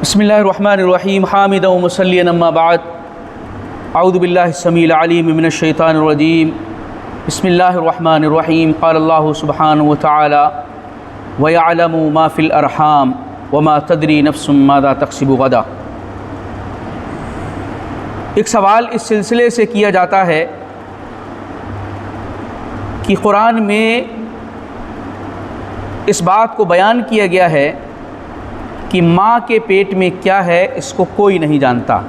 بسم اللہ الرحمن الرحیم حامدا و مصلیًا اما بعد اعوذ باللہ السمیع العلیم من الشیطان الرجیم بسم اللہ الرحمن الرحیم قال اللہ سبحانہ وتعالی وَيَعْلَمُ مَا فِي الْأَرْحَامِ وَمَا تَدْرِي نَفْسٌ مَاذَا تَكْسِبُ غَدًا۔ ایک سوال اس سلسلے سے کیا جاتا ہے کہ قرآن میں اس بات کو بیان کیا گیا ہے کہ ماں کے پیٹ میں کیا ہے اس کو کوئی نہیں جانتا۔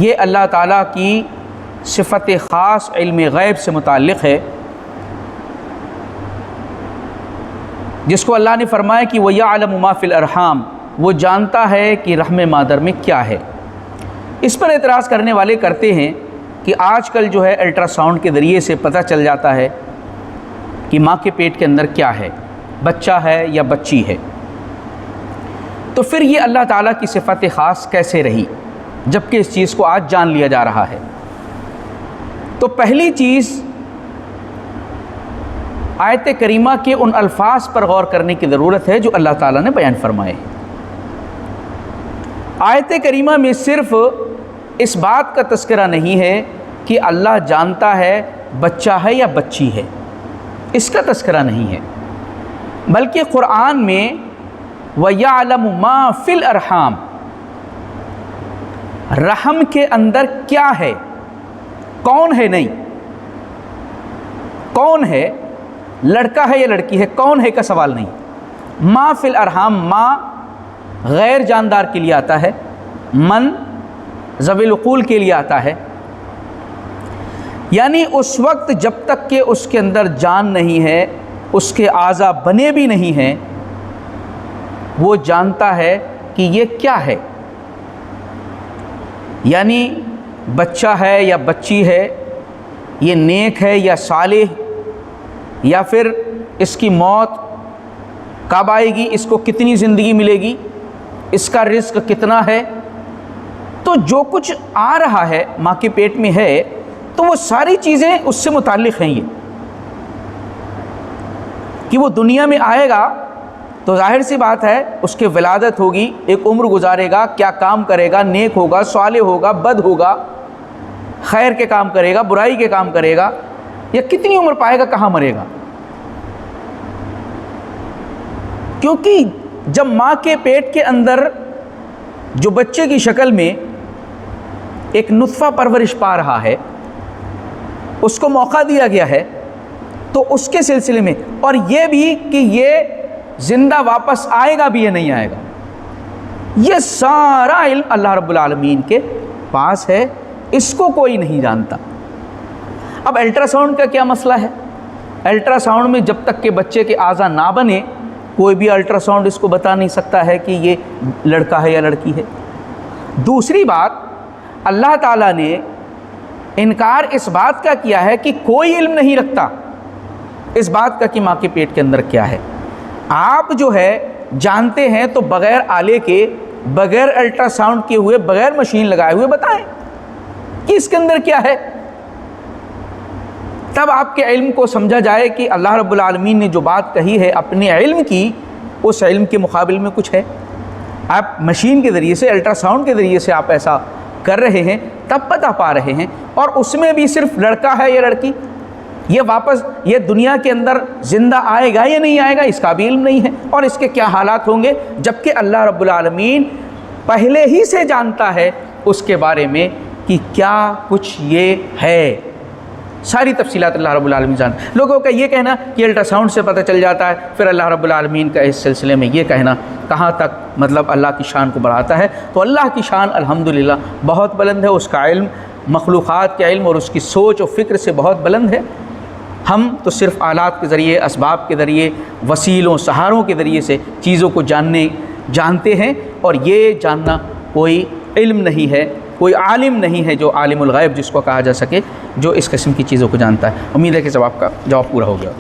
یہ اللہ تعالیٰ کی صفت خاص علم غیب سے متعلق ہے، جس کو اللہ نے فرمایا کہ وَيَعْلَمُ مَا فِي الْأَرْحَامِ، وہ جانتا ہے کہ رحم مادر میں کیا ہے۔ اس پر اعتراض کرنے والے کرتے ہیں کہ آج کل جو ہے الٹرا ساؤنڈ کے ذریعے سے پتہ چل جاتا ہے کہ ماں کے پیٹ کے اندر کیا ہے، بچہ ہے یا بچی ہے، تو پھر یہ اللہ تعالیٰ کی صفت خاص کیسے رہی جبکہ اس چیز کو آج جان لیا جا رہا ہے؟ تو پہلی چیز آیت کریمہ کے ان الفاظ پر غور کرنے کی ضرورت ہے جو اللہ تعالیٰ نے بیان فرمائے ہیں۔ آیت کریمہ میں صرف اس بات کا تذکرہ نہیں ہے کہ اللہ جانتا ہے بچہ ہے یا بچی ہے، اس کا تذکرہ نہیں ہے، بلکہ قرآن میں وَيَعْلَمُ مَا فِي الْأَرْحَامِ، رحم کے اندر کیا ہے، کون ہے، نہیں کون ہے، لڑکا ہے یا لڑکی ہے، کون ہے کا سوال نہیں۔ ما فی الارحام، ما غیر جاندار کے لیے آتا ہے، من ذوی العقول کے لیے آتا ہے، یعنی اس وقت جب تک کہ اس کے اندر جان نہیں ہے، اس کے اعضاء بنے بھی نہیں ہیں، وہ جانتا ہے کہ یہ کیا ہے، یعنی بچہ ہے یا بچی ہے، یہ نیک ہے یا صالح، یا پھر اس کی موت کب آئے گی، اس کو کتنی زندگی ملے گی، اس کا رزق کتنا ہے۔ تو جو کچھ آ رہا ہے ماں کے پیٹ میں ہے تو وہ ساری چیزیں اس سے متعلق ہیں، یہ کہ وہ دنیا میں آئے گا تو ظاہر سی بات ہے اس کی ولادت ہوگی، ایک عمر گزارے گا، کیا کام کرے گا، نیک ہوگا، صالح ہوگا، بد ہوگا، خیر کے کام کرے گا، برائی کے کام کرے گا، یا کتنی عمر پائے گا، کہاں مرے گا۔ کیونکہ جب ماں کے پیٹ کے اندر جو بچے کی شکل میں ایک نطفہ پرورش پا رہا ہے، اس کو موقع دیا گیا ہے، تو اس کے سلسلے میں، اور یہ بھی کہ یہ زندہ واپس آئے گا بھی یا نہیں آئے گا، یہ سارا علم اللہ رب العالمین کے پاس ہے، اس کو کوئی نہیں جانتا۔ اب الٹرا ساؤنڈ کا کیا مسئلہ ہے؟ الٹرا ساؤنڈ میں جب تک کہ بچے کے اعضاء نہ بنے، کوئی بھی الٹرا ساؤنڈ اس کو بتا نہیں سکتا ہے کہ یہ لڑکا ہے یا لڑکی ہے۔ دوسری بات، اللہ تعالیٰ نے انکار اس بات کا کیا ہے کہ کوئی علم نہیں رکھتا اس بات کا کہ ماں کے پیٹ کے اندر کیا ہے۔ آپ جو ہے جانتے ہیں تو بغیر آلے کے، بغیر الٹرا ساؤنڈ کیے ہوئے، بغیر مشین لگائے ہوئے بتائیں کہ اس کے اندر کیا ہے، تب آپ کے علم کو سمجھا جائے کہ اللہ رب العالمین نے جو بات کہی ہے اپنے علم کی، اس علم کے مقابل میں کچھ ہے۔ آپ مشین کے ذریعے سے، الٹرا ساؤنڈ کے ذریعے سے آپ ایسا کر رہے ہیں، تب پتہ پا رہے ہیں، اور اس میں بھی صرف لڑکا ہے یا لڑکی، یہ واپس یہ دنیا کے اندر زندہ آئے گا یا نہیں آئے گا، اس کا بھی علم نہیں ہے، اور اس کے کیا حالات ہوں گے، جبکہ اللہ رب العالمین پہلے ہی سے جانتا ہے اس کے بارے میں کہ کیا کچھ یہ ہے، ساری تفصیلات اللہ رب العالمین جانتا ہے۔ لوگوں کا یہ کہنا کہ الٹرا ساؤنڈ سے پتہ چل جاتا ہے، پھر اللہ رب العالمین کا اس سلسلے میں یہ کہنا کہاں تک مطلب اللہ کی شان کو بڑھاتا ہے؟ تو اللہ کی شان الحمدللہ بہت بلند ہے، اس کا علم مخلوقات کے علم اور اس کی سوچ و فکر سے بہت بلند ہے۔ ہم تو صرف آلات کے ذریعے، اسباب کے ذریعے، وسیلوں، سہاروں کے ذریعے سے چیزوں کو جانتے ہیں، اور یہ جاننا کوئی علم نہیں ہے، کوئی عالم نہیں ہے جو عالم الغیب جس کو کہا جا سکے، جو اس قسم کی چیزوں کو جانتا ہے۔ امید ہے کہ جواب پورا ہو گیا۔